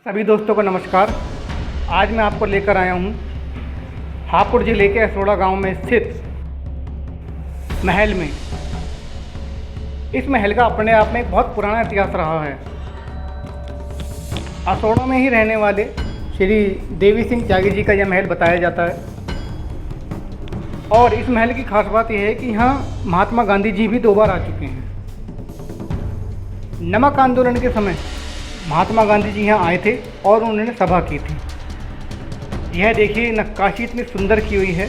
सभी दोस्तों को नमस्कार। आज मैं आपको लेकर आया हूँ हापुड़ जिले के असोड़ा गांव में स्थित महल में। इस महल का अपने आप में एक बहुत पुराना इतिहास रहा है। असोड़ा में ही रहने वाले श्री देवी सिंह त्यागी जी का यह महल बताया जाता है। और इस महल की खास बात यह है कि यहाँ महात्मा गांधी जी भी 2 बार आ चुके हैं। नमक आंदोलन के समय महात्मा गांधी जी यहाँ आए थे और उन्होंने सभा की थी। यह देखिए नक्काशी इतनी सुंदर की हुई है।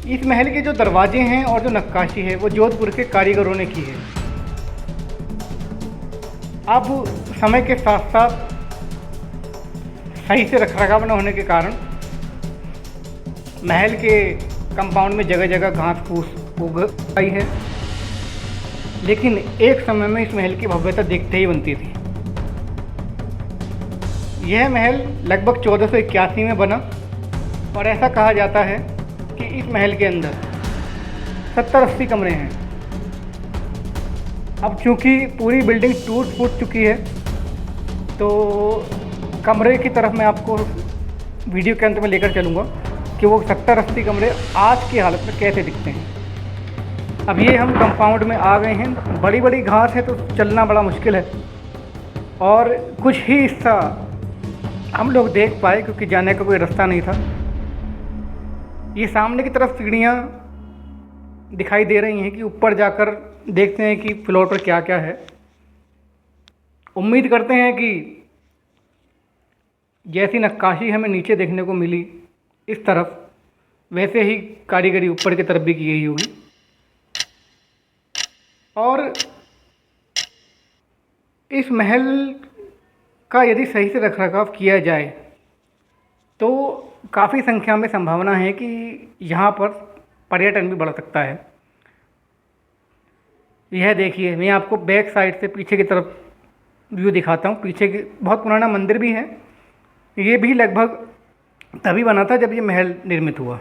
इस महल के जो दरवाजे हैं और जो नक्काशी है वो जोधपुर के कारीगरों ने की है। अब समय के साथ साथ सही से रखरखाव न होने के कारण महल के कंपाउंड में जगह जगह घास फूस उग आई है, लेकिन एक समय में इस महल की भव्यता देखते ही बनती थी। यह महल लगभग 1481 में बना और ऐसा कहा जाता है कि इस महल के अंदर 70-80 कमरे हैं। अब चूँकि पूरी बिल्डिंग टूट फूट चुकी है तो कमरे की तरफ मैं आपको वीडियो के अंत में लेकर चलूँगा कि वो 70-80 कमरे आज की हालत में कैसे दिखते हैं। अब ये हम कंपाउंड में आ गए हैं। बड़ी बड़ी घास है तो चलना बड़ा मुश्किल है और कुछ ही हिस्सा हम लोग देख पाए क्योंकि जाने का कोई रास्ता नहीं था। ये सामने की तरफ सीढ़ियाँ दिखाई दे रही हैं कि ऊपर जाकर देखते हैं कि फ्लोर पर क्या क्या है। उम्मीद करते हैं कि जैसी नक्काशी हमें नीचे देखने को मिली इस तरफ, वैसे ही कारीगरी ऊपर की तरफ भी की गई होगी। और इस महल का यदि सही से रखरखाव किया जाए तो काफ़ी संख्या में संभावना है कि यहाँ पर पर्यटन भी बढ़ सकता है। यह देखिए, मैं आपको बैक साइड से पीछे की तरफ व्यू दिखाता हूँ। पीछे की बहुत पुराना मंदिर भी है। ये भी लगभग तभी बना था जब ये महल निर्मित हुआ।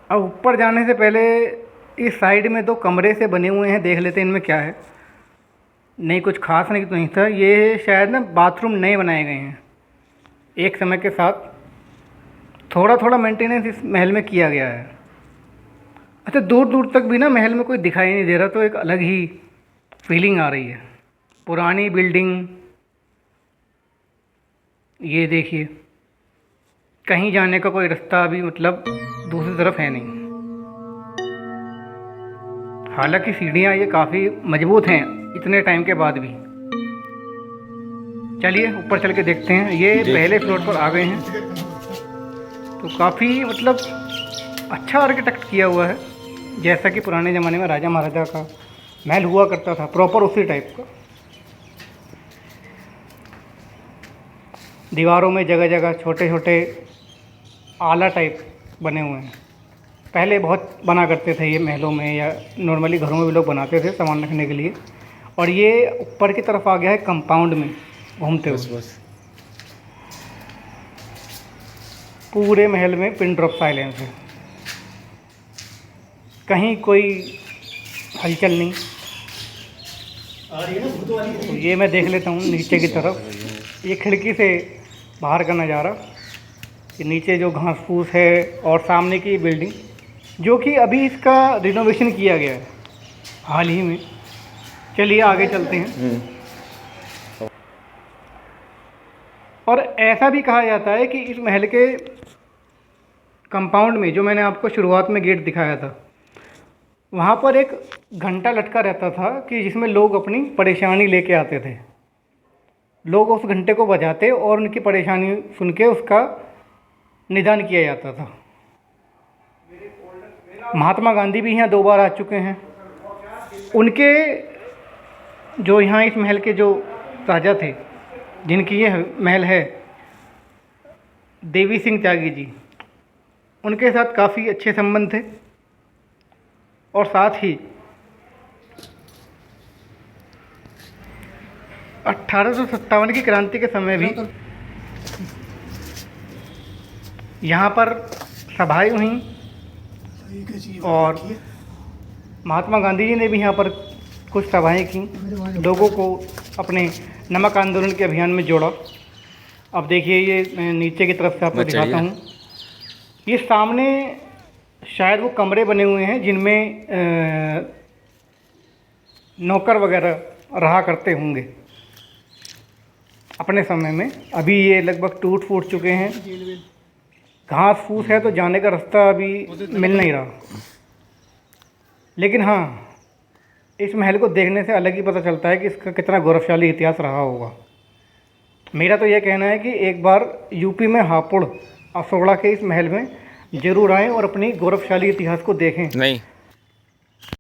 अब ऊपर जाने से पहले इस साइड में 2 कमरे से बने हुए हैं, देख लेते हैं इनमें क्या है। नहीं, कुछ खास नहीं तो नहीं था। ये शायद ना बाथरूम नए बनाए गए हैं। एक समय के साथ थोड़ा थोड़ा मेंटेनेंस इस महल में किया गया है। अच्छा, दूर दूर तक भी ना महल में कोई दिखाई नहीं दे रहा, तो एक अलग ही फीलिंग आ रही है। पुरानी बिल्डिंग ये देखिए, कहीं जाने का कोई रास्ता अभी मतलब दूसरी तरफ है नहीं। हालांकि सीढ़ियाँ ये काफ़ी मजबूत हैं इतने टाइम के बाद भी। चलिए ऊपर चल के देखते हैं। ये पहले फ्लोर पर आ गए हैं तो काफ़ी मतलब अच्छा आर्किटेक्ट किया हुआ है, जैसा कि पुराने ज़माने में राजा महाराजा का महल हुआ करता था, प्रॉपर उसी टाइप का। दीवारों में जगह जगह छोटे छोटे आला टाइप बने हुए हैं। पहले बहुत बना करते थे ये महलों में या नॉर्मली घरों में भी लोग बनाते थे सामान रखने के लिए। और ये ऊपर की तरफ आ गया है कंपाउंड में घूमते हुए। पूरे महल में पिन ड्रॉप साइलेंस है, कहीं कोई हलचल नहीं। तो ये मैं देख लेता हूँ नीचे की तरफ। ये खिड़की से बाहर का नज़ारा, कि नीचे जो घास फूस है और सामने की बिल्डिंग जो कि अभी इसका रिनोवेशन किया गया है हाल ही में। चलिए आगे चलते हैं। और ऐसा भी कहा जाता है कि इस महल के कंपाउंड में, जो मैंने आपको शुरुआत में गेट दिखाया था, वहाँ पर एक घंटा लटका रहता था कि जिसमें लोग अपनी परेशानी लेके आते थे। लोग उस घंटे को बजाते और उनकी परेशानी सुन के उसका निदान किया जाता था। महात्मा गांधी भी यहाँ 2 बार आ चुके हैं। उनके जो यहाँ इस महल के जो राजा थे, जिनकी ये महल है, देवी सिंह त्यागी जी, उनके साथ काफ़ी अच्छे संबंध थे। और साथ ही 1857 की क्रांति के समय भी यहाँ पर सभाएं हुई और महात्मा गांधी जी ने भी यहाँ पर कुछ सभाएं की, लोगों को अपने नमक आंदोलन के अभियान में जोड़ा। अब देखिए ये नीचे की तरफ से आपको दिखाता हूँ। ये सामने शायद वो कमरे बने हुए हैं जिनमें नौकर वगैरह रहा करते होंगे अपने समय में। अभी ये लगभग टूट फूट चुके हैं, घास फूस है तो जाने का रास्ता अभी मिल नहीं रहा। लेकिन हाँ, इस महल को देखने से अलग ही पता चलता है कि इसका कितना गौरवशाली इतिहास रहा होगा। मेरा तो यह कहना है कि एक बार यूपी में हापुड़ असोड़ा के इस महल में ज़रूर आएँ और अपनी गौरवशाली इतिहास को देखें। नहीं